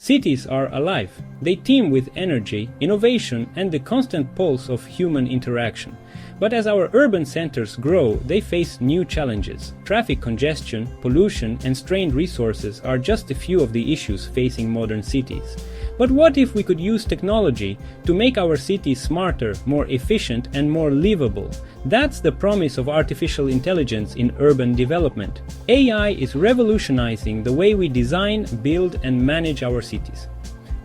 Cities are alive. They teem with energy, innovation, and the constant pulse of human interaction. But as our urban centers grow, they face new challenges. Traffic congestion, pollution, and strained resources are just a few of the issues facing modern cities. But what if we could use technology to make our cities smarter, more efficient, and more livable? That's the promise of artificial intelligence in urban development. AI is revolutionizing the way we design, build, and manage our cities.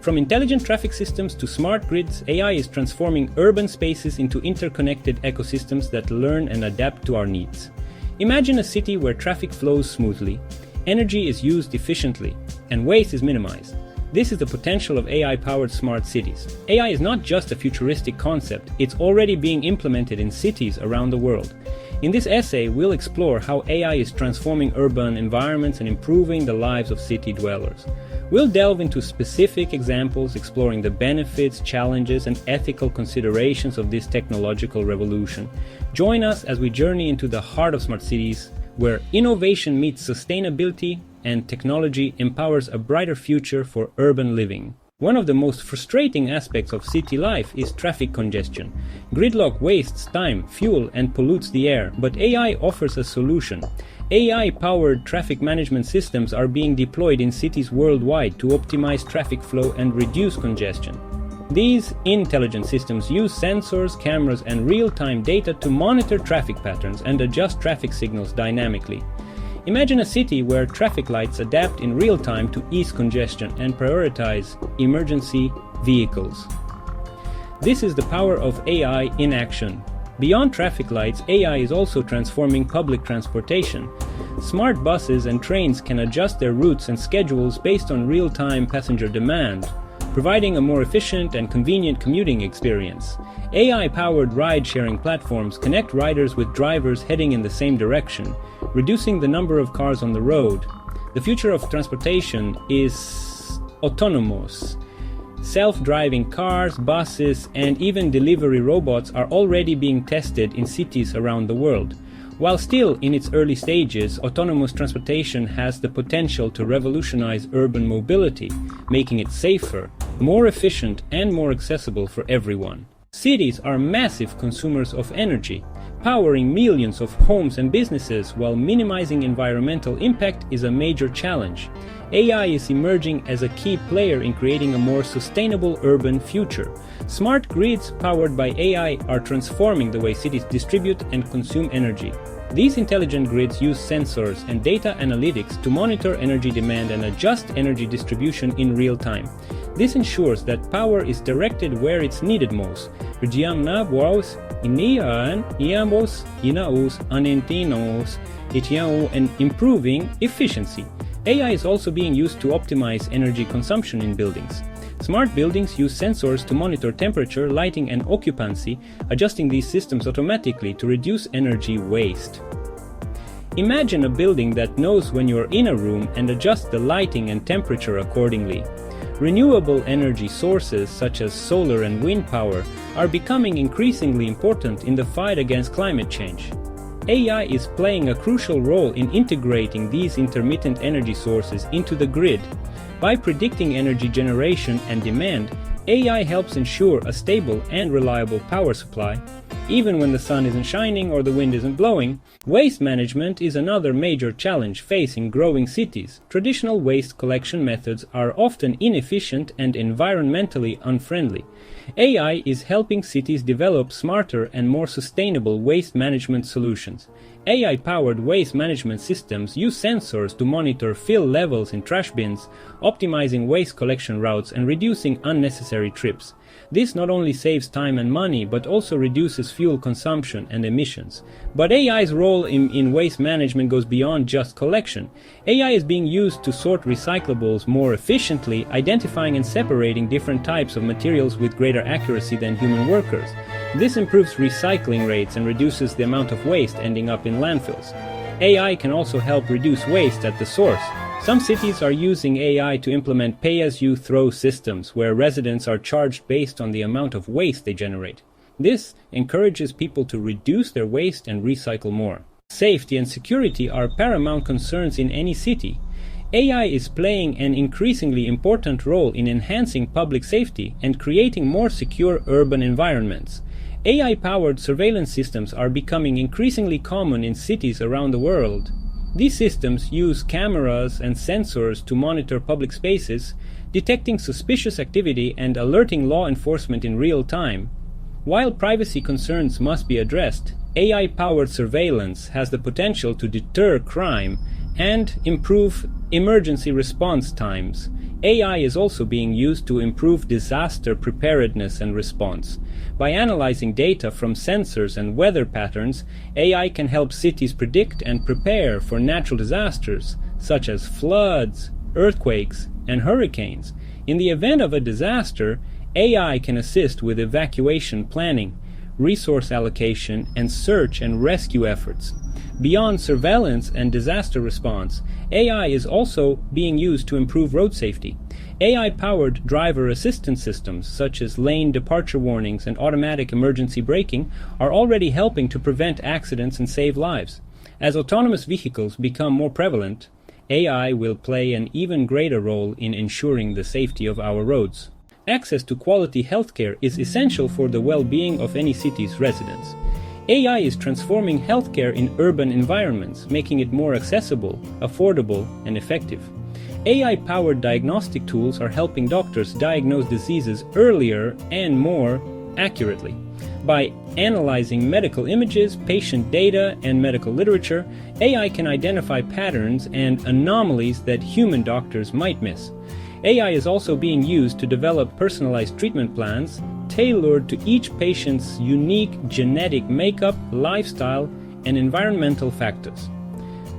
From intelligent traffic systems to smart grids, AI is transforming urban spaces into interconnected ecosystems that learn and adapt to our needs. Imagine a city where traffic flows smoothly, energy is used efficiently, and waste is minimized. This is the potential of AI-powered smart cities. AI is not just a futuristic concept, it's already being implemented in cities around the world. In this essay, we'll explore how AI is transforming urban environments and improving the lives of city dwellers. We'll delve into specific examples, exploring the benefits, challenges, and ethical considerations of this technological revolution. Join us as we journey into the heart of smart cities, where innovation meets sustainability and technology empowers a brighter future for urban living. One of the most frustrating aspects of city life is traffic congestion. Gridlock wastes time, fuel, and pollutes the air, but AI offers a solution. AI-powered traffic management systems are being deployed in cities worldwide to optimize traffic flow and reduce congestion. These intelligent systems use sensors, cameras, and real-time data to monitor traffic patterns and adjust traffic signals dynamically. Imagine a city where traffic lights adapt in real time to ease congestion and prioritize emergency vehicles. This is the power of AI in action. Beyond traffic lights, AI is also transforming public transportation. Smart buses and trains can adjust their routes and schedules based on real-time passenger demand, providing a more efficient and convenient commuting experience. AI-powered ride-sharing platforms connect riders with drivers heading in the same direction, reducing the number of cars on the road. The future of transportation is autonomous. Self-driving cars, buses, and even delivery robots are already being tested in cities around the world. While still in its early stages, autonomous transportation has the potential to revolutionize urban mobility, making it safer, more efficient, and more accessible for everyone. Cities are massive consumers of energy. Powering millions of homes and businesses while minimizing environmental impact is a major challenge. AI is emerging as a key player in creating a more sustainable urban future. Smart grids powered by AI are transforming the way cities distribute and consume energy. These intelligent grids use sensors and data analytics to monitor energy demand and adjust energy distribution in real time. This ensures that power is directed where it's needed most, and improving efficiency. AI is also being used to optimize energy consumption in buildings. Smart buildings use sensors to monitor temperature, lighting, and occupancy, adjusting these systems automatically to reduce energy waste. Imagine a building that knows when you're in a room and adjusts the lighting and temperature accordingly. Renewable energy sources such as solar and wind power are becoming increasingly important in the fight against climate change. AI is playing a crucial role in integrating these intermittent energy sources into the grid. By predicting energy generation and demand, AI helps ensure a stable and reliable power supply. Even when the sun isn't shining or the wind isn't blowing, waste management is another major challenge facing growing cities. Traditional waste collection methods are often inefficient and environmentally unfriendly. AI is helping cities develop smarter and more sustainable waste management solutions. AI-powered waste management systems use sensors to monitor fill levels in trash bins, optimizing waste collection routes and reducing unnecessary trips. This not only saves time and money, but also reduces fuel consumption and emissions. But AI's role in waste management goes beyond just collection. AI is being used to sort recyclables more efficiently, identifying and separating different types of materials with greater accuracy than human workers. This improves recycling rates and reduces the amount of waste ending up in landfills. AI can also help reduce waste at the source. Some cities are using AI to implement pay-as-you-throw systems, where residents are charged based on the amount of waste they generate. This encourages people to reduce their waste and recycle more. Safety and security are paramount concerns in any city. AI is playing an increasingly important role in enhancing public safety and creating more secure urban environments. AI-powered surveillance systems are becoming increasingly common in cities around the world. These systems use cameras and sensors to monitor public spaces, detecting suspicious activity and alerting law enforcement in real time. While privacy concerns must be addressed, AI-powered surveillance has the potential to deter crime and improve emergency response times. AI is also being used to improve disaster preparedness and response. By analyzing data from sensors and weather patterns, AI can help cities predict and prepare for natural disasters, such as floods, earthquakes, and hurricanes. In the event of a disaster, AI can assist with evacuation planning, resource allocation, and search and rescue efforts. Beyond surveillance and disaster response, AI is also being used to improve road safety. AI-powered driver assistance systems, such as lane departure warnings and automatic emergency braking, are already helping to prevent accidents and save lives. As autonomous vehicles become more prevalent, AI will play an even greater role in ensuring the safety of our roads. Access to quality healthcare is essential for the well-being of any city's residents. AI is transforming healthcare in urban environments, making it more accessible, affordable, and effective. AI-powered diagnostic tools are helping doctors diagnose diseases earlier and more accurately. By analyzing medical images, patient data, and medical literature, AI can identify patterns and anomalies that human doctors might miss. AI is also being used to develop personalized treatment plans tailored to each patient's unique genetic makeup, lifestyle, and environmental factors.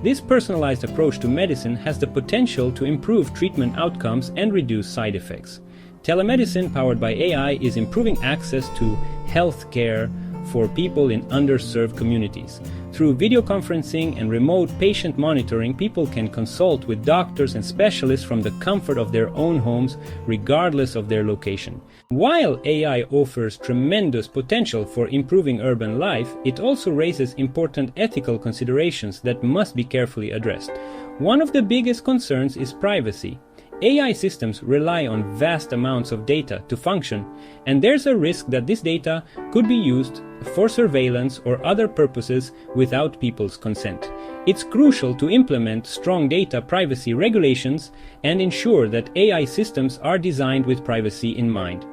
This personalized approach to medicine has the potential to improve treatment outcomes and reduce side effects. Telemedicine powered by AI is improving access to health care for people in underserved communities. Through video conferencing and remote patient monitoring, people can consult with doctors and specialists from the comfort of their own homes, regardless of their location. While AI offers tremendous potential for improving urban life, it also raises important ethical considerations that must be carefully addressed. One of the biggest concerns is privacy. AI systems rely on vast amounts of data to function, and there's a risk that this data could be used for surveillance or other purposes without people's consent. It's crucial to implement strong data privacy regulations and ensure that AI systems are designed with privacy in mind.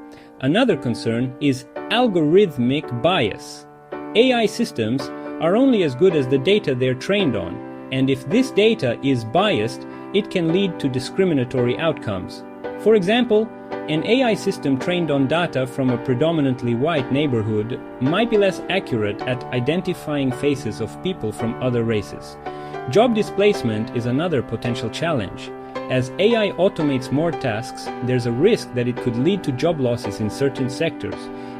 Another concern is algorithmic bias. AI systems are only as good as the data they're trained on, and if this data is biased, it can lead to discriminatory outcomes. For example, an AI system trained on data from a predominantly white neighborhood might be less accurate at identifying faces of people from other races. Job displacement is another potential challenge. As AI automates more tasks, there's a risk that it could lead to job losses in certain sectors.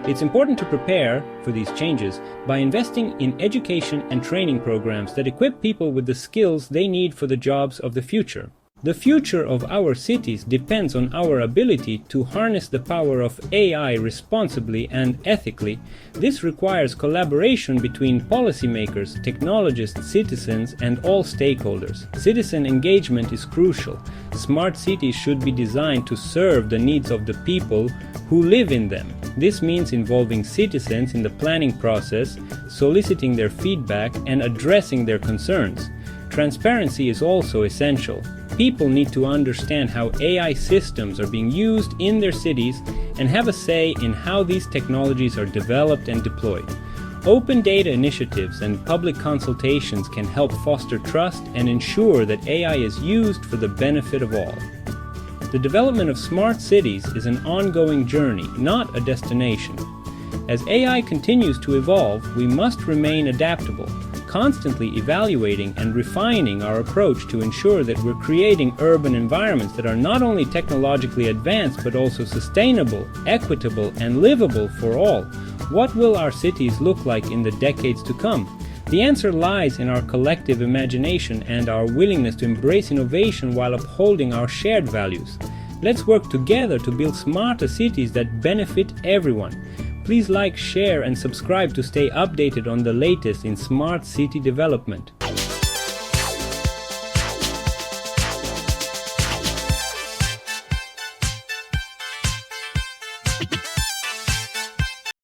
It's important to prepare for these changes by investing in education and training programs that equip people with the skills they need for the jobs of the future. The future of our cities depends on our ability to harness the power of AI responsibly and ethically. This requires collaboration between policymakers, technologists, citizens, and all stakeholders. Citizen engagement is crucial. Smart cities should be designed to serve the needs of the people who live in them. This means involving citizens in the planning process, soliciting their feedback, and addressing their concerns. Transparency is also essential. People need to understand how AI systems are being used in their cities and have a say in how these technologies are developed and deployed. Open data initiatives and public consultations can help foster trust and ensure that AI is used for the benefit of all. The development of smart cities is an ongoing journey, not a destination. As AI continues to evolve, we must remain adaptable, constantly evaluating and refining our approach to ensure that we're creating urban environments that are not only technologically advanced but also sustainable, equitable, and livable for all. What will our cities look like in the decades to come? The answer lies in our collective imagination and our willingness to embrace innovation while upholding our shared values. Let's work together to build smarter cities that benefit everyone. Please like, share, and subscribe to stay updated on the latest in smart city development.